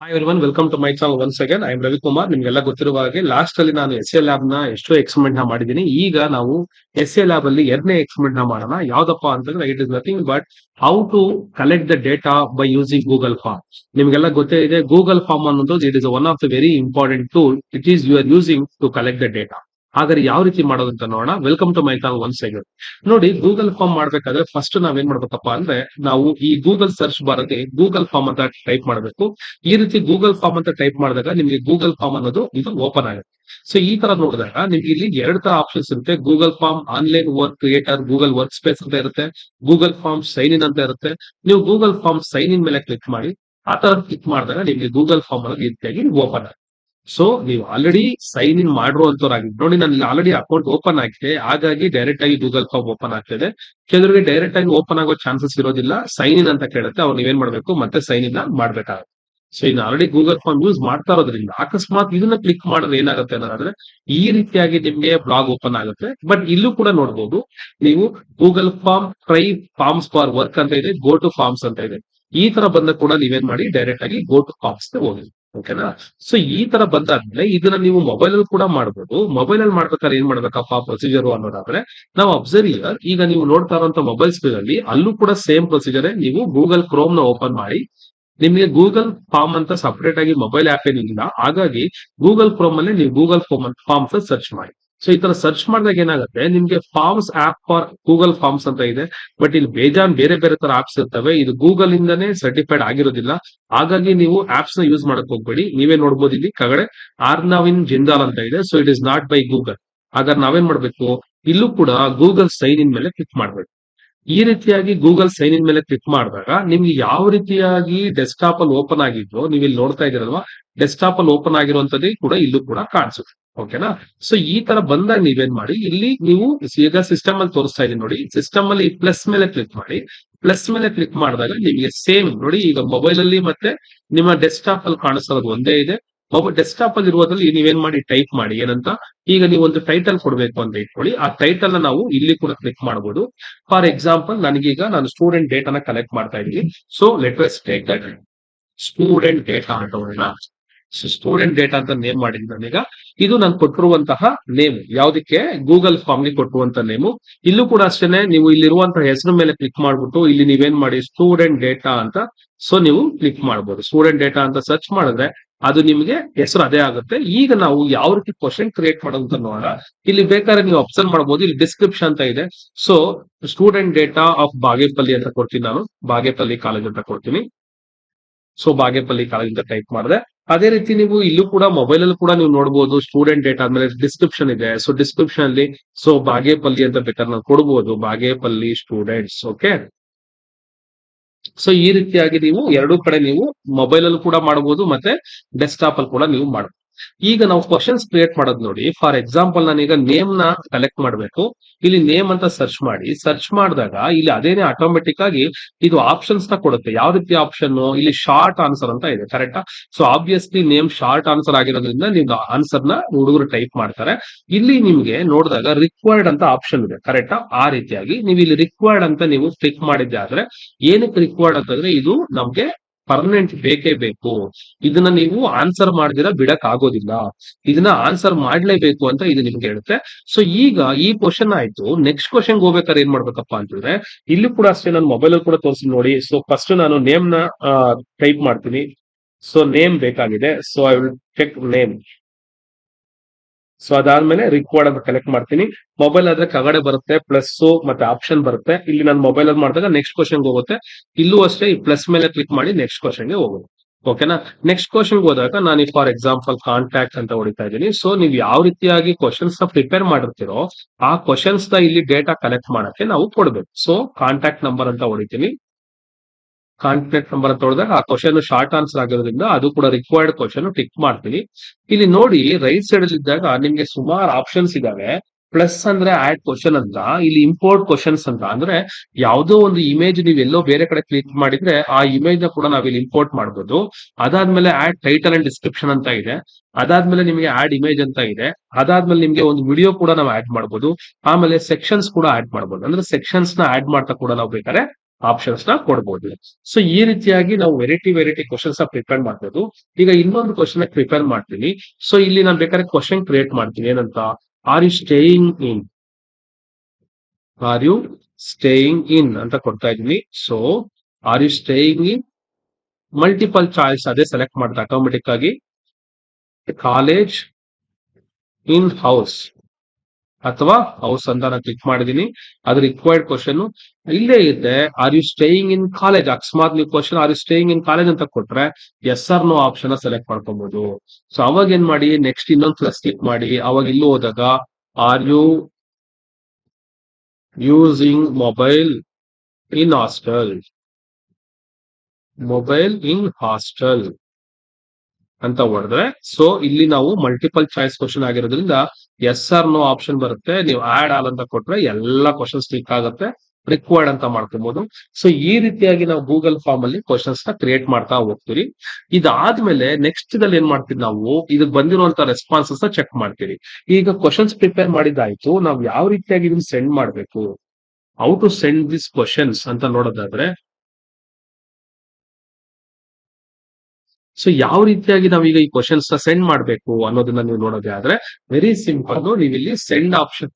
Hi everyone, welcome to my channel once again. I am Ravikumar. ನಿಮ್ಗೆಲ್ಲ ಗೊತ್ತಿರುವ ಹಾಗೆ last ಅಲ್ಲಿ ನಾನು ಎಸ್ ಎ ಲ್ಯಾಬ್ ನ ಎಷ್ಟೋ ಎಕ್ಸ್ಪೆರಿಮೆಂಟ್ ನ ಮಾಡಿದ್ದೀನಿ. ಈಗ ನಾವು ಎಸ್ ಎ ಲ್ಯಾಬ್ ಅಲ್ಲಿ ಎರಡನೇ ಎಕ್ಸ್ಪೆರಿಮೆಂಟ್ ನ ಮಾಡೋಣ. ಯಾವ್ದಪ್ಪ ಅಂತಂದ್ರೆ it is nothing but how to collect the data by using Google form. ನಿಮ್ಗೆಲ್ಲ ಗೊತ್ತೇ ಇದೆ, ಗೂಗಲ್ ಫಾರ್ಮ್ ಅನ್ನೋದು it is one of the very important tool it is you are using to collect the data. ಹಾಗಾದ್ರೆ ಯಾವ ರೀತಿ ಮಾಡೋದು ಅಂತ ನೋಡೋಣ. Welcome to my channel once again. ನೋಡಿ, ಗೂಗಲ್ ಫಾರ್ಮ್ ಮಾಡ್ಬೇಕಾದ್ರೆ ಫಸ್ಟ್ ನಾವೇನ್ ಮಾಡ್ಬೇಕಪ್ಪ ಅಂದ್ರೆ, ನಾವು ಈ ಗೂಗಲ್ ಸರ್ಚ್ ಬಾರ್ ಅಲ್ಲಿ ಗೂಗಲ್ ಫಾರ್ಮ್ ಅಂತ ಟೈಪ್ ಮಾಡಬೇಕು. ಈ ರೀತಿ ಗೂಗಲ್ ಫಾರ್ಮ್ ಅಂತ ಟೈಪ್ ಮಾಡಿದಾಗ ನಿಮಗೆ ಗೂಗಲ್ ಫಾರ್ಮ್ ಅನ್ನೋದು ಇದು ಓಪನ್ ಆಗುತ್ತೆ. ಸೊ ಈ ತರ ನೋಡಿದಾಗ ನಿಮ್ಗೆ ಇಲ್ಲಿ ಎರಡು ತರ ಆಪ್ಷನ್ಸ್ ಇರುತ್ತೆ. Google form online work creator, Google workspace ಅಂತ ಇರುತ್ತೆ, ಗೂಗಲ್ ಫಾರ್ಮ್ ಸೈನ್ ಇನ್ ಅಂತ ಇರುತ್ತೆ. ನೀವು ಗೂಗಲ್ ಫಾರ್ಮ್ ಸೈನ್ ಇನ್ ಮೇಲೆ ಕ್ಲಿಕ್ ಮಾಡಿ. ಆ ತರ ಕ್ಲಿಕ್ ಮಾಡಿದಾಗ ನಿಮ್ಗೆ ಗೂಗಲ್ ಫಾರ್ಮ್ ಅನ್ನೋದು ಈ ರೀತಿಯಾಗಿ ಓಪನ್ ಆಗುತ್ತೆ. ಸೊ ನೀವು ಆಲ್ರೆಡಿ ಸೈನ್ ಇನ್ ಮಾಡಿರುವಂತವ್ರಾಗಿದ್ದು ನೋಡಿ, ನಾನು ಆಲ್ರೆಡಿ ಅಕೌಂಟ್ ಓಪನ್ ಆಗಿದೆ, ಹಾಗಾಗಿ ಡೈರೆಕ್ಟ್ ಆಗಿ ಗೂಗಲ್ ಫಾರ್ಮ್ ಓಪನ್ ಆಗ್ತಿದೆ. ಕೆಲವರಿಗೆ ಡೈರೆಕ್ಟ್ ಆಗಿ ಓಪನ್ ಆಗೋ ಚಾನ್ಸಸ್ ಇರೋದಿಲ್ಲ, ಸೈನ್ ಇನ್ ಅಂತ ಕೇಳುತ್ತೆ. ಅವ್ರು ನೀವೇನ್ ಮಾಡ್ಬೇಕು, ಮತ್ತೆ ಸೈನ್ ಇನ್ ಮಾಡ್ಬೇಕಾಗುತ್ತೆ. ಸೊ ಇನ್ನು ಆಲ್ರೆಡಿ ಗೂಗಲ್ ಫಾರ್ಮ್ ಯೂಸ್ ಮಾಡ್ತಾ ಇರೋದ್ರಿಂದ ಅಕಸ್ಮಾತ್ ಇದನ್ನ ಕ್ಲಿಕ್ ಮಾಡಿದ್ರೆ ಏನಾಗುತ್ತೆ ಅನ್ನೋದಾದ್ರೆ, ಈ ರೀತಿಯಾಗಿ ನಿಮ್ಗೆ ಬ್ಲಾಗ್ ಓಪನ್ ಆಗುತ್ತೆ. ಬಟ್ ಇಲ್ಲೂ ಕೂಡ ನೋಡಬಹುದು, ನೀವು Google form try forms for work ಅಂತ ಇದೆ, ಗೋ ಟು ಫಾರ್ಮ್ಸ್ ಅಂತ ಇದೆ. ಈ ತರ ಬಂದ ಕೂಡ ನೀವೇನ್ ಮಾಡಿ, ಡೈರೆಕ್ಟ್ ಆಗಿ ಗೋ ಟು ಫಾರ್ಮ್ಸ್ ಹೋಗಿ. ಓಕೆನಾ? ಸೊ ಈ ತರ ಬಂದಾದ್ಮೇಲೆ ಇದನ್ನ ನೀವು ಮೊಬೈಲ್ ಅಲ್ಲಿ ಕೂಡ ಮಾಡಬಹುದು. ಮೊಬೈಲ್ ಅಲ್ಲಿ ಮಾಡ್ಬೇಕಾದ್ರೆ ಏನ್ ಮಾಡ್ಬೇಕಪ್ಪ ಪ್ರೊಸೀಜರ್ ಅನ್ನೋದಾದ್ರೆ, ನಾವು ಅಬ್ಸರ್ವ್ ಈಗ ನೀವು ನೋಡ್ತಾ ಇರುವಂತ ಮೊಬೈಲ್ ಸ್ಕ್ರೀನ್ ಅಲ್ಲಿ ಅಲ್ಲೂ ಕೂಡ ಸೇಮ್ ಪ್ರೊಸೀಜರ್. ನೀವು ಗೂಗಲ್ ಕ್ರೋಮ್ ನ ಓಪನ್ ಮಾಡಿ. ನಿಮಗೆ ಗೂಗಲ್ ಫಾರ್ಮ್ ಅಂತ ಸಪರೇಟ್ ಆಗಿ ಮೊಬೈಲ್ ಆಪ್ ಏನಿಲ್ಲ, ಹಾಗಾಗಿ ಗೂಗಲ್ ಕ್ರೋಮ್ ಅಲ್ಲಿ ನೀವು ಗೂಗಲ್ ಫಾರ್ಮ್ಸ್ ಸರ್ಚ್ ಮಾಡಿ. ಸೊ ಈ ತರ ಸರ್ಚ್ ಮಾಡಿದಾಗ ಏನಾಗುತ್ತೆ, ನಿಮ್ಗೆ forms app for Google forms ಅಂತ ಇದೆ. ಬಟ್ ಇಲ್ಲಿ ಬೇಜಾನ್ ಬೇರೆ ಬೇರೆ ತರ ಆಪ್ಸ್ ಇರ್ತವೆ. ಇದು ಗೂಗಲ್ ಇಂದಾನೇ ಸರ್ಟಿಫೈಡ್ ಆಗಿರೋದಿಲ್ಲ, ಹಾಗಾಗಿ ನೀವು ಆಪ್ಸ್ ನ ಯೂಸ್ ಮಾಡಕ್ ಹೋಗ್ಬೇಡಿ. ನೀವೇ ನೋಡ್ಬೋದು, ಇಲ್ಲಿ ಕೆಳಗಡೆ ಆರ್ನವಿನ್ ಜಿಂದಾಲ್ ಅಂತ ಇದೆ. So it is not by Google. ಹಾಗಾದ್ರೆ ನಾವೇನ್ ಮಾಡ್ಬೇಕು, ಇಲ್ಲೂ ಕೂಡ ಗೂಗಲ್ ಸೈನ್ ಇನ್ ಮೇಲೆ ಕ್ಲಿಕ್ ಮಾಡ್ಬೇಕು. ಈ ರೀತಿಯಾಗಿ ಗೂಗಲ್ ಸೈನ್ ಇನ್ ಮೇಲೆ ಕ್ಲಿಕ್ ಮಾಡಿದಾಗ ನಿಮ್ಗೆ ಯಾವ ರೀತಿಯಾಗಿ ಡೆಸ್ಕ್ಟಾಪ್ ಅಲ್ಲಿ ಓಪನ್ ಆಗಿದ್ಯೋ, ನೀವು ಇಲ್ಲಿ ನೋಡ್ತಾ ಇದ್ದೀರಲ್ವಾ, ಡೆಸ್ಕ್ಟಾಪ್ ಅಲ್ಲಿ ಓಪನ್ ಆಗಿರುವಂತದ್ದೇ ಕೂಡ ಇಲ್ಲೂ ಕೂಡ ಕಾಣಿಸುತ್ತೆ. ಓಕೆನಾ? ಸೊ ಈ ತರ ಬಂದಾಗ ನೀವೇನ್ ಮಾಡಿ, ಇಲ್ಲಿ ನೀವು ಈಗ ಸಿಸ್ಟಮ್ ಅಲ್ಲಿ ತೋರಿಸ್ತಾ ಇದೀನಿ ನೋಡಿ, ಸಿಸ್ಟಮ್ ಅಲ್ಲಿ ಪ್ಲಸ್ ಮೇಲೆ ಕ್ಲಿಕ್ ಮಾಡಿ. ಪ್ಲಸ್ ಮೇಲೆ ಕ್ಲಿಕ್ ಮಾಡಿದಾಗ ನಿಮಗೆ ಸೇಮ್ ನೋಡಿ, ಈಗ ಮೊಬೈಲ್ ಅಲ್ಲಿ ಮತ್ತೆ ನಿಮ್ಮ ಡೆಸ್ಕ್ಟಾಪ್ ಅಲ್ಲಿ ಕಾಣಿಸೋದು ಒಂದೇ ಇದೆ. ಡೆಸ್ಕ್ಟಾಪ್ ಅಲ್ಲಿ ಇರುವುದ್ರಲ್ಲಿ ನೀವೇನ್ ಮಾಡಿ, ಟೈಪ್ ಮಾಡಿ ಏನಂತ. ಈಗ ನೀವು ಒಂದು ಟೈಟಲ್ ಕೊಡಬೇಕು ಅಂತ ಇಟ್ಕೊಳ್ಳಿ. ಆ ಟೈಟಲ್ ನ ನಾವು ಇಲ್ಲಿ ಕೂಡ ಕ್ಲಿಕ್ ಮಾಡಬಹುದು. ಫಾರ್ ಎಕ್ಸಾಂಪಲ್, ನನಗೀಗ ನಾನು ಸ್ಟೂಡೆಂಟ್ ಡೇಟಾನ ಕಲೆಕ್ಟ್ ಮಾಡ್ತಾ ಇದ್ದೀನಿ. So let us take that student data ಅಂತ ಹೋಗೋಣ. ಸ್ಟೂಡೆಂಟ್ ಡೇಟಾ ಅಂತ ನೇಮ್ ಮಾಡಿದ್ದೀನಿ ನಾನೀಗ. ಇದು ನಾನು ಕೊಟ್ಟಿರುವಂತಹ ನೇಮ್, ಯಾವ್ದಕ್ಕೆ, ಗೂಗಲ್ ಫಾರ್ಮ್ ಗೆ ಕೊಟ್ಟಿರುವಂತ ನೇಮು. ಇಲ್ಲೂ ಕೂಡ ಅಷ್ಟೇನೆ, ನೀವು ಇಲ್ಲಿರುವಂತಹ ಹೆಸರು ಮೇಲೆ ಕ್ಲಿಕ್ ಮಾಡ್ಬಿಟ್ಟು ಇಲ್ಲಿ ನೀವೇನ್ ಮಾಡಿ, ಸ್ಟೂಡೆಂಟ್ ಡೇಟಾ ಅಂತ ಸೊ ನೀವು ಕ್ಲಿಕ್ ಮಾಡಬಹುದು. ಸ್ಟೂಡೆಂಟ್ ಡೇಟಾ ಅಂತ ಸರ್ಚ್ ಮಾಡಿದ್ರೆ ಅದು ನಿಮಗೆ ಹೆಸರು ಅದೇ ಆಗುತ್ತೆ. ಈಗ ನಾವು ಯಾವ ರೀತಿ ಕ್ವಶನ್ ಕ್ರಿಯೇಟ್ ಮಾಡೋದು ಅಂತ ನೋಡೋಣ. ಇಲ್ಲಿ ಬೇಕಾದ್ರೆ ನೀವು ಅಬ್ಸರ್ವ್ ಮಾಡಬಹುದು, ಇಲ್ಲಿ ಡಿಸ್ಕ್ರಿಪ್ಷನ್ ಅಂತ ಇದೆ. So student data of Bagepalli ಅಂತ ಕೊಡ್ತೀನಿ ನಾನು, ಬಾಗೇಪಲ್ಲಿ ಕಾಲೇಜ್ ಅಂತ ಕೊಡ್ತೀನಿ. ಸೊ ಬಾಗೇಪಲ್ಲಿ ಕಾಲೇಜ್ ಅಂತ ಟೈಪ್ ಮಾಡಿದ್ರೆ, ಅದೇ ರೀತಿ ನೀವು ಇಲ್ಲೂ ಕೂಡ ಮೊಬೈಲ್ ಅಲ್ಲಿ ಕೂಡ ನೀವು ನೋಡಬಹುದು, ಸ್ಟೂಡೆಂಟ್ ಡೇಟಾ ಆದ್ಮೇಲೆ ಡಿಸ್ಕ್ರಿಪ್ಷನ್ ಇದೆ. ಸೊ ಡಿಸ್ಕ್ರಿಪ್ಷನ್ ಅಲ್ಲಿ ಸೊ ಬಾಗೇಪಲ್ಲಿ ಅಂತ ಬೇಕಾದ್ರೆ ನಾವು ಕೊಡಬಹುದು, ಬಾಗೇಪಲ್ಲಿ ಸ್ಟೂಡೆಂಟ್ಸ್. ಓಕೆ. ಸೊ ಈ ರೀತಿಯಾಗಿ ನೀವು ಎರಡೂ ಕಡೆ ನೀವು ಮೊಬೈಲ್ ಅಲ್ಲಿ ಕೂಡ ಮಾಡಬಹುದು, ಮತ್ತೆ ಡೆಸ್ಕ್ಟಾಪ್ ಅಲ್ಲಿ ಕೂಡ ನೀವು ಮಾಡಬಹುದು. ಈಗ ನಾವು ಕ್ವಶನ್ಸ್ ಕ್ರಿಯೇಟ್ ಮಾಡೋದು ನೋಡಿ. ಫಾರ್ ಎಕ್ಸಾಂಪಲ್, ನಾನೀಗ ನೇಮ್ ನ ಕಲೆಕ್ಟ್ ಮಾಡಬೇಕು. ಇಲ್ಲಿ ನೇಮ್ ಅಂತ ಸರ್ಚ್ ಮಾಡಿ. ಸರ್ಚ್ ಮಾಡಿದಾಗ ಇಲ್ಲಿ ಅದೇನೆ ಆಟೋಮೆಟಿಕ್ ಆಗಿ ಇದು ಆಪ್ಷನ್ಸ್ ನ ಕೊಡುತ್ತೆ. ಯಾವ ರೀತಿ ಆಪ್ಷನ್, ಇಲ್ಲಿ ಶಾರ್ಟ್ ಆನ್ಸರ್ ಅಂತ ಇದೆ, ಕರೆಕ್ಟಾ? So obviously name short answer ಆಗಿರೋದ್ರಿಂದ ನೀವು ಆನ್ಸರ್ ನ ಹುಡುಗರು ಟೈಪ್ ಮಾಡ್ತಾರೆ. ಇಲ್ಲಿ ನಿಮ್ಗೆ ನೋಡಿದಾಗ ರಿಕ್ವೈರ್ಡ್ ಅಂತ ಆಪ್ಷನ್ ಇದೆ, ಕರೆಕ್ಟಾ? ಆ ರೀತಿಯಾಗಿ ನೀವು ಇಲ್ಲಿ ರಿಕ್ವೈರ್ಡ್ ಅಂತ ನೀವು ಕ್ಲಿಕ್ ಮಾಡಿದ್ದೆ ಆದ್ರೆ, ಏನಕ್ಕೆ ರಿಕ್ವೈರ್ಡ್ ಅಂತಂದ್ರೆ ಇದು ನಮ್ಗೆ ಪರ್ಮನೆಂಟ್ ಬೇಕೇ ಬೇಕು. ಇದನ್ನ ನೀವು ಆನ್ಸರ್ ಮಾಡಿದಿರಾ ಬಿಡಕ್ ಆಗೋದಿಲ್ಲ, ಇದನ್ನ ಆನ್ಸರ್ ಮಾಡ್ಲೇಬೇಕು ಅಂತ ಇದು ನಿಮ್ಗೆ ಹೇಳುತ್ತೆ. ಸೊ ಈಗ ಈ ಕ್ವಶನ್ ಆಯ್ತು. ನೆಕ್ಸ್ಟ್ ಕ್ವಶನ್ ಹೋಗ್ಬೇಕಾದ್ರೆ ಏನ್ ಮಾಡ್ಬೇಕಪ್ಪ ಅಂತಂದ್ರೆ, ಇಲ್ಲಿ ಕೂಡ ಅಷ್ಟೇ, ನಾನು ಮೊಬೈಲ್ ಅಲ್ಲಿ ಕೂಡ ತೋರಿಸಿ ನೋಡಿ. ಸೊ ಫಸ್ಟ್ ನಾನು ನೇಮ್ ನ ಟೈಪ್ ಮಾಡ್ತೀನಿ. ಸೊ ನೇಮ್ ಬೇಕಾಗಿದೆ. So I will check name. So ಅದಾದ್ಮೇಲೆ ರಿಕ್ವೈರ್ಡ್ ಅಂತ ಕಲೆಕ್ಟ್ ಮಾಡ್ತೀನಿ. ಮೊಬೈಲ್ ಆದ್ರೆ ಕೆಳಗಡೆ ಬರುತ್ತೆ ಪ್ಲಸ್ ಮತ್ತೆ ಆಪ್ಷನ್ ಬರುತ್ತೆ. ಇಲ್ಲಿ ನಾನು ಮೊಬೈಲ್ ಅಲ್ಲಿ ಮಾಡಿದಾಗ ನೆಕ್ಸ್ಟ್ ಕ್ವಶನ್ ಹೋಗುತ್ತೆ. ಇಲ್ಲೂ ಅಷ್ಟೇ, ಈ ಪ್ಲಸ್ ಮೇಲೆ ಕ್ಲಿಕ್ ಮಾಡಿ ನೆಕ್ಸ್ಟ್ ಕ್ವಶನ್ ಗೆ ಹೋಗುತ್ತೆ. ಓಕೆನಾ? ನೆಕ್ಸ್ಟ್ ಕ್ವಶನ್ ಹೋದಾಗ ನಾನು ಫಾರ್ ಎಕ್ಸಾಂಪಲ್ ಕಾಂಟ್ಯಾಕ್ಟ್ ಅಂತ ಹೊಡಿತಾ ಇದ್ದೀನಿ. ಸೊ ನೀವು ಯಾವ ರೀತಿಯಾಗಿ ಕ್ವಶನ್ಸ್ ನ ಪ್ರಿಪೇರ್ ಮಾಡಿರ್ತೀರೋ ಆ ಕ್ವಶನ್ಸ್ ನ ಇಲ್ಲಿ ಡೇಟಾ ಕಲೆಕ್ಟ್ ಮಾಡಕ್ಕೆ ನಾವು ಕೊಡ್ಬೇಕು. ಸೊ ಕಾಂಟ್ಯಾಕ್ಟ್ ನಂಬರ್ ಅಂತ ಹೊಡಿತೀನಿ. ಕಾಂಟ್ಯಾಕ್ಟ್ ನಂಬರ್ ಅಂತ ಹೊಡೆದಾಗ ಆ ಕ್ವಶನ್ ಶಾರ್ಟ್ ಆನ್ಸರ್ ಆಗಿರೋದ್ರಿಂದ ಅದು ಕೂಡ ರಿಕ್ವೈರ್ಡ್ ಕ್ವಶನ್ ಟಿಕ್ ಮಾಡ್ತೀನಿ. ಇಲ್ಲಿ ನೋಡಿ, ರೈಟ್ ಸೈಡ್ ಅಲ್ಲಿ ಇದ್ದಾಗ ನಿಮ್ಗೆ ಸುಮಾರು ಆಪ್ಷನ್ಸ್ ಇದಾವೆ. ಪ್ಲಸ್ ಅಂದ್ರೆ ಆಡ್ ಕ್ವಶನ್ ಅಂತ, ಇಲ್ಲಿ ಇಂಪೋರ್ಟ್ ಕ್ವಶನ್ಸ್ ಅಂತ ಅಂದ್ರೆ ಯಾವುದೋ ಒಂದು ಇಮೇಜ್ ನೀವು ಎಲ್ಲೋ ಬೇರೆ ಕಡೆ ಕ್ಲಿಕ್ ಮಾಡಿದ್ರೆ ಆ ಇಮೇಜ್ ನ ಕೂಡ ನಾವಿಲ್ಲಿ ಇಂಪೋರ್ಟ್ ಮಾಡಬಹುದು. ಅದಾದ್ಮೇಲೆ ಆಡ್ ಟೈಟಲ್ ಅಂಡ್ ಡಿಸ್ಕ್ರಿಪ್ಷನ್ ಅಂತ ಇದೆ. ಅದಾದ್ಮೇಲೆ ನಿಮಗೆ ಆಡ್ ಇಮೇಜ್ ಅಂತ ಇದೆ. ಅದಾದ್ಮೇಲೆ ನಿಮ್ಗೆ ಒಂದು ವಿಡಿಯೋ ಕೂಡ ನಾವು ಆಡ್ ಮಾಡಬಹುದು. ಆಮೇಲೆ ಸೆಕ್ಷನ್ಸ್ ಕೂಡ ಆಡ್ ಮಾಡಬಹುದು. ಅಂದ್ರೆ ಸೆಕ್ಷನ್ಸ್ ನ ಆಡ್ ಮಾಡ್ತಾ ಕೂಡ ನಾವು ಬೇಕಾದ್ರೆ ಆಪ್ಷನ್ಸ್ ನ ಕೊಡ್ಬೋದು. ಸೊ ಈ ರೀತಿಯಾಗಿ ನಾವು ವೆರೈಟಿ ಕ್ವಶನ್ಸ್ ಪ್ರಿಪೇರ್ ಮಾಡ್ಬೋದು. ಈಗ ಇನ್ನೊಂದು ಕ್ವಶನ್ ಪ್ರಿಪೇರ್ ಮಾಡ್ತೀನಿ. ಸೊ ಇಲ್ಲಿ ನಾನು ಬೇಕಾದ್ರೆ ಕ್ವಶನ್ ಕ್ರಿಯೇಟ್ ಮಾಡ್ತೀನಿ. ಏನಂತ, are you staying in, are you staying in ಅಂತ ಕೊಡ್ತಾ ಇದೀನಿ. So are you staying in, multiple choice ಅದೇ ಸೆಲೆಕ್ಟ್ ಮಾಡ್ತಾ ಆಟೋಮೆಟಿಕ್ ಆಗಿ ಕಾಲೇಜ್, ಇನ್ ಹೌಸ್ ಅಥವಾ ಹೌಸ್ ಅಂತ ನಾನು ಕ್ಲಿಕ್ ಮಾಡಿದೀನಿ. ಅದು ರಿಕ್ವೈರ್ಡ್ ಕ್ವಶನ್ ಇಲ್ಲೇ ಇದೆ. Are you staying in college, ಅಕಸ್ಮಾತ್ ನೀವು question are you staying in college ಅಂತ ಕೊಟ್ರೆ yes or no option select ಮಾಡ್ಕೊಬಹುದು. ಸೊ ಅವಾಗ ಏನ್ ಮಾಡಿ, ನೆಕ್ಸ್ಟ್ ಇನ್ನೊಂದು ಪ್ಲಸ್ ಕ್ಲಿಕ್ ಮಾಡಿ. ಅವಾಗ ಇಲ್ಲಿ ಹೋದಾಗ are you using mobile in hostel, mobile in hostel ಅಂತ ಹೊಡೆದ್ರೆ, ಸೊ ಇಲ್ಲಿ ನಾವು ಮಲ್ಟಿಪಲ್ ಚಾಯ್ಸ್ ಕ್ವಶನ್ ಆಗಿರೋದ್ರಿಂದ ಎಸ್ ಆರ್ ನೋ ಆಪ್ಷನ್ ಬರುತ್ತೆ. ನೀವು ಆಡ್ ಆಲ್ ಅಂತ ಕೊಟ್ರೆ ಎಲ್ಲಾ ಕ್ವಶನ್ಸ್ ಕ್ಲಿಕ್ ಆಗುತ್ತೆ. ರಿಕ್ವೈರ್ಡ್ ಅಂತ ಮಾಡ್ಕೋಬಹುದು. ಸೊ ಈ ರೀತಿಯಾಗಿ ನಾವು ಗೂಗಲ್ ಫಾರ್ಮ್ ಅಲ್ಲಿ ಕ್ವಶನ್ಸ್ ನ ಕ್ರಿಯೇಟ್ ಮಾಡ್ತಾ ಹೋಗ್ತೀವಿ. ಇದಾದ್ಮೇಲೆ ನೆಕ್ಸ್ಟ್ ದಲ್ಲಿ ಏನ್ ಮಾಡ್ತೀವಿ, ನಾವು ಇದಕ್ಕೆ ಬಂದಿರುವಂತ ರೆಸ್ಪಾನ್ಸಸ್ ಚೆಕ್ ಮಾಡ್ತೀವಿ. ಈಗ ಕ್ವಶನ್ಸ್ ಪ್ರಿಪೇರ್ ಮಾಡಿದಾಯ್ತು, ನಾವು ಯಾವ ರೀತಿಯಾಗಿ ಇದನ್ನ ಸೆಂಡ್ ಮಾಡ್ಬೇಕು, how to send this questions ಅಂತ ನೋಡೋದಾದ್ರೆ, ಸೊ ಯಾವ ರೀತಿಯಾಗಿ ನಾವೀಗ ಈ ಕ್ವಶನ್ಸ್ ನ ಸೆಂಡ್ ಮಾಡ್ಬೇಕು ಅನ್ನೋದನ್ನ ನೀವು ನೋಡೋದೇ ಆದ್ರೆ ವೆರಿ ಸಿಂಪಲ್. ನೀವು ಇಲ್ಲಿ ಸೆಂಡ್ ಆಪ್ಷನ್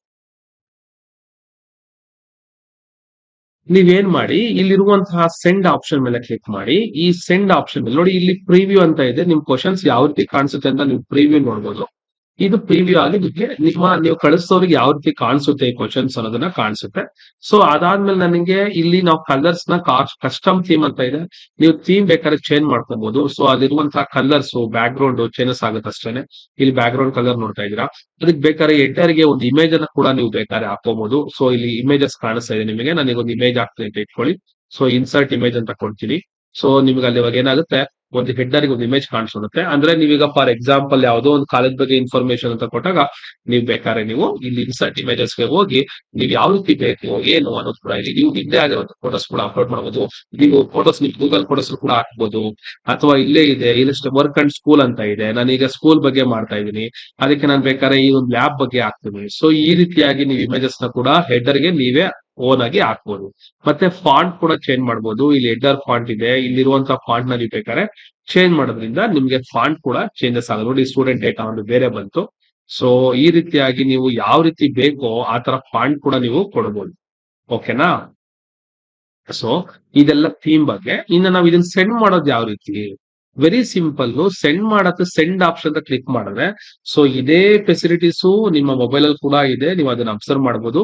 ನೀವೇನ್ ಮಾಡಿ, ಇಲ್ಲಿರುವಂತಹ ಸೆಂಡ್ ಆಪ್ಷನ್ ಮೇಲೆ ಕ್ಲಿಕ್ ಮಾಡಿ. ಈ ಸೆಂಡ್ ಆಪ್ಷನ್ ಮೇಲೆ ನೋಡಿ, ಇಲ್ಲಿ ಪ್ರಿವ್ಯೂ ಅಂತ ಇದೆ. ನಿಮ್ ಕ್ವಶನ್ಸ್ ಯಾವ ರೀತಿ ಕಾಣಿಸುತ್ತೆ ಅಂತ ನೀವು ಪ್ರಿವ್ಯೂ ನೋಡ್ಬೋದು. ಇದು ಪ್ರಿವ್ಯೂ ಆಗಿ ನೀವು ಕಳಿಸೋರಿಗೆ ಯಾವ ರೀತಿ ಕಾಣಿಸುತ್ತೆ ಈ ಕ್ವಶನ್ಸ್ ಅನ್ನೋದನ್ನ ಕಾಣಿಸುತ್ತೆ. ಸೊ ಅದಾದ್ಮೇಲೆ ನನಗೆ ಇಲ್ಲಿ ನಾವು ಕಲರ್ಸ್ ನ ಕಸ್ಟಮ್ ಥೀಮ್ ಅಂತ ಇದೆ. ನೀವು ಥೀಮ್ ಬೇಕಾದ್ರೆ ಚೇಂಜ್ ಮಾಡ್ಕೋಬಹುದು. ಸೊ ಅಲ್ಲಿರುವಂತಹ ಕಲರ್ಸ್ ಬ್ಯಾಕ್ ಗ್ರೌಂಡ್ ಚೇಂಜಸ್ ಆಗುತ್ತೆ ಅಷ್ಟೇನೆ. ಇಲ್ಲಿ ಬ್ಯಾಕ್ ಗ್ರೌಂಡ್ ಕಲರ್ ನೋಡ್ತಾ ಇದ್ದೀರಾ. ಅದಕ್ಕೆ ಬೇಕಾದ್ರೆ ಹೆಡರ್ ಗೆ ಒಂದು ಇಮೇಜ್ ಅನ್ನ ಕೂಡ ನೀವು ಬೇಕಾದ್ರೆ ಹಾಕೋಬಹುದು. ಸೊ ಇಲ್ಲಿ ಇಮೇಜಸ್ ಕಾಣಿಸ್ತಾ ಇದೆ ನಿಮಗೆ. ನನಗೆ ಒಂದು ಇಮೇಜ್ ಹಾಕ್ತೀನಿ ಅಂತ ಇಟ್ಕೊಳ್ಳಿ. ಸೊ ಇನ್ಸರ್ಟ್ ಇಮೇಜ್ ಅಂತ ಕೊಡ್ತೀನಿ. ಸೊ ನಿಮ್ಗೆ ಅಲ್ಲಿ ಇವಾಗ ಏನಾಗುತ್ತೆ, ಒಂದು ಹೆಡರ್ ಗೆ ಒಂದು ಇಮೇಜ್ ಕಾಣಿಸುತ್ತೆ. ಅಂದ್ರೆ ನೀವೀಗ ಫಾರ್ ಎಕ್ಸಾಂಪಲ್ ಯಾವುದೋ ಒಂದು ಕಾಲೇಜ್ ಬಗ್ಗೆ ಇನ್ಫಾರ್ಮೇಶನ್ ಅಂತ ಕೊಟ್ಟಾಗ ನೀವು ಬೇಕಾದ್ರೆ ನೀವು ಇಲ್ಲಿ ಇನ್ಸರ್ಟ್ ಇಮೇಜಸ್ ಗೆ ಹೋಗಿ ನೀವು ಯಾವ ರೀತಿ ಬೇಕು ಏನು ಅನ್ನೋದು ಕೂಡ ಇಲ್ಲಿ ನೀವು ಇಲ್ಲೇ ಆಗಿರುವಂತ ಫೋಟೋಸ್ ಕೂಡ ಅಪ್ಲೋಡ್ ಮಾಡಬಹುದು. ನೀವು ಫೋಟೋಸ್ ನೀವು ಗೂಗಲ್ ಫೋಟೋಸ್ ಕೂಡ ಹಾಕ್ಬೋದು. ಅಥವಾ ಇಲ್ಲೇ ಇದೆ ಇಲ್ಲಿ ವರ್ಕ್ ಅಂಡ್ ಸ್ಕೂಲ್ ಅಂತ ಇದೆ. ನಾನೀಗ ಸ್ಕೂಲ್ ಬಗ್ಗೆ ಮಾಡ್ತಾ ಇದ್ದೀನಿ, ಅದಕ್ಕೆ ನಾನು ಬೇಕಾದ್ರೆ ಈ ಒಂದು ಲ್ಯಾಬ್ ಬಗ್ಗೆ ಹಾಕ್ತೀನಿ. ಸೊ ಈ ರೀತಿಯಾಗಿ ನೀವು ಇಮೇಜಸ್ ನ ಕೂಡ ಹೆಡರ್ ಗೆ ನೀವೇ ಓನ್ ಆಗಿ ಹಾಕ್ಬೋದು. ಮತ್ತೆ ಫಾಂಟ್ ಕೂಡ ಚೇಂಜ್ ಮಾಡಬಹುದು. ಇಲ್ಲಿ ಹೆಡರ್ ಫಾಂಟ್ ಇದೆ, ಇಲ್ಲಿರುವಂತಹ ಫಾಂಟ್ ನ ನೀವು ಬೇಕಾದ್ರೆ ಚೇಂಜ್ ಮಾಡೋದ್ರಿಂದ ನಿಮ್ಗೆ ಫಾಂಟ್ ಕೂಡ ಚೇಂಜಸ್ ಆಗುತ್ತೆ. ನೋಡಿ, ಸ್ಟೂಡೆಂಟ್ ಡೇಟಾ ಒಂದು ಬೇರೆ ಬಂತು. ಸೊ ಈ ರೀತಿಯಾಗಿ ನೀವು ಯಾವ ರೀತಿ ಬೇಕೋ ಆ ತರ ಫಾಂಟ್ ಕೂಡ ನೀವು ಕೊಡಬಹುದು. ಓಕೆನಾ? ಸೊ ಇದೆಲ್ಲ ಥೀಮ್ ಬಗ್ಗೆ. ಇನ್ನು ನಾವು ಇದನ್ನ ಸೆಂಡ್ ಮಾಡೋದು ಯಾವ ರೀತಿ, ವೆರಿ ಸಿಂಪಲ್. ಸೆಂಡ್ ಮಾಡಕ್ಕೆ ಸೆಂಡ್ ಆಪ್ಷನ್ ಅಂತ ಕ್ಲಿಕ್ ಮಾಡಿದ್ರೆ, ಸೊ ಇದೇ ಫೆಸಿಲಿಟೀಸು ನಿಮ್ಮ ಮೊಬೈಲ್ ಅಲ್ಲಿ ಕೂಡ ಇದೆ. ನೀವು ಅದನ್ನ ಅಬ್ಸರ್ವ್ ಮಾಡಬಹುದು.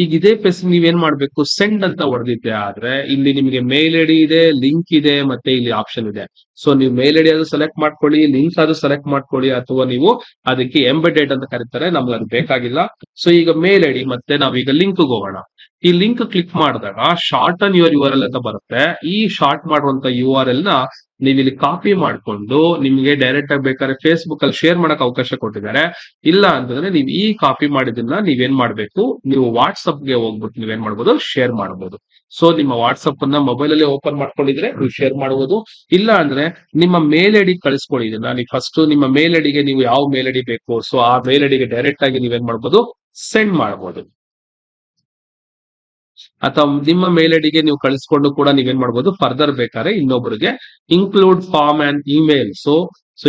ಈಗ ಇದೇ ನೀವೇನ್ ಮಾಡ್ಬೇಕು, ಸೆಂಡ್ ಅಂತ ಹೊಡೆದಿದ್ದೆ ಆದ್ರೆ ಇಲ್ಲಿ ನಿಮಗೆ ಮೇಲ್ ಐಡಿ ಇದೆ, ಲಿಂಕ್ ಇದೆ, ಮತ್ತೆ ಇಲ್ಲಿ ಆಪ್ಷನ್ ಇದೆ. ಸೊ ನೀವು ಮೇಲ್ ಐಡಿ ಅದು ಸೆಲೆಕ್ಟ್ ಮಾಡ್ಕೊಳ್ಳಿ, ಲಿಂಕ್ ಅದು ಸೆಲೆಕ್ಟ್ ಮಾಡ್ಕೊಳ್ಳಿ, ಅಥವಾ ನೀವು ಅದಕ್ಕೆ ಎಂಬೆಡೆಡ್ ಅಂತ ಕರೀತಾರೆ, ನಮ್ಗೆ ಅದು ಬೇಕಾಗಿಲ್ಲ. ಸೊ ಈಗ ಮೇಲ್ ಐಡಿ ಮತ್ತೆ ನಾವೀಗ ಲಿಂಕ್ ಹೋಗೋಣ. ಈ ಲಿಂಕ್ ಕ್ಲಿಕ್ ಮಾಡಿದಾಗ ಶಾರ್ಟ್ ಅನ್ ಯುವರ್ URL ಅಂತ ಬರುತ್ತೆ. ಈ ಶಾರ್ಟ್ ಮಾಡುವಂತ URL ನ ನೀವು ಇಲ್ಲಿ ಕಾಪಿ ಮಾಡ್ಕೊಂಡು ನಿಮ್ಗೆ ಡೈರೆಕ್ಟ್ ಆಗಿ ಬೇಕಾದ್ರೆ ಫೇಸ್ಬುಕ್ ಅಲ್ಲಿ ಶೇರ್ ಮಾಡಕ್ ಅವಕಾಶ ಕೊಟ್ಟಿದ್ದಾರೆ. ಇಲ್ಲ ಅಂತಂದ್ರೆ ನೀವು ಈ ಕಾಪಿ ಮಾಡಿದನ್ನ ನೀವೇನ್ ಮಾಡ್ಬೇಕು, ನೀವು ವಾಟ್ಸಪ್ ಗೆ ಹೋಗ್ಬಿಟ್ಟು ನೀವೇನ್ ಮಾಡ್ಬೋದು, ಶೇರ್ ಮಾಡಬಹುದು. ಸೊ ನಿಮ್ಮ ವಾಟ್ಸಪ್ ಅನ್ನ ಮೊಬೈಲ್ ಅಲ್ಲಿ ಓಪನ್ ಮಾಡ್ಕೊಂಡಿದ್ರೆ ನೀವು ಶೇರ್ ಮಾಡಬಹುದು. ಇಲ್ಲ ಅಂದ್ರೆ ನಿಮ್ಮ ಮೇಲ್ ಐಡಿ ಕಳಿಸ್ಕೊಳ್ಳಿ. ಇದನ್ನ ನೀವು ಫಸ್ಟ್ ನಿಮ್ಮ ಮೇಲ್ ಐಡಿಗೆ ನೀವು ಯಾವ ಮೇಲ್ ಐಡಿ ಬೇಕು, ಸೊ ಆ ಮೇಲ್ ಐಡಿಗೆ ಡೈರೆಕ್ಟ್ ಆಗಿ ನೀವೇನ್ ಮಾಡ್ಬೋದು, ಸೆಂಡ್ ಮಾಡಬಹುದು. ಅಥವಾ ನಿಮ್ಮ ಮೇಲ್ ಐಡಿಗೆ ನೀವು ಕಳಿಸ್ಕೊಂಡು ಕೂಡ ನೀವೇನ್ ಮಾಡ್ಬೋದು, ಫರ್ದರ್ ಬೇಕಾದ್ರೆ ಇನ್ನೊಬ್ಬರಿಗೆ include form and email. So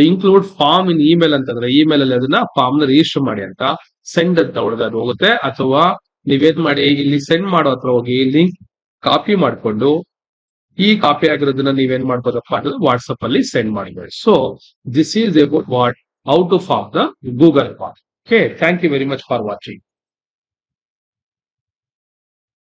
include form in email ಅಂತಂದ್ರೆ ಇಮೇಲ್ ಅಲ್ಲಿ ಅದನ್ನ ಫಾರ್ಮ್ ನ ರಿಜಿಸ್ಟರ್ ಮಾಡಿ ಅಂತ ಸೆಂಡ್ ಅಂತ ಹೊಡೆದು ಹೋಗುತ್ತೆ. ಅಥವಾ ನೀವೇನ್ ಮಾಡಿ, ಇಲ್ಲಿ ಸೆಂಡ್ ಮಾಡೋ ಹತ್ರ ಹೋಗಿ ಲಿಂಕ್ ಕಾಪಿ ಮಾಡ್ಕೊಂಡು ಈ ಕಾಪಿ ಆಗಿರೋದನ್ನ ನೀವೇನ್ ಮಾಡ್ಬೋದಪ್ಪ ಅಂದ್ರೆ ವಾಟ್ಸ್ಆಪ್ ಅಲ್ಲಿ ಸೆಂಡ್ ಮಾಡಬಹುದು. So this is about what how to form the Google form. Okay, thank you very much for watching.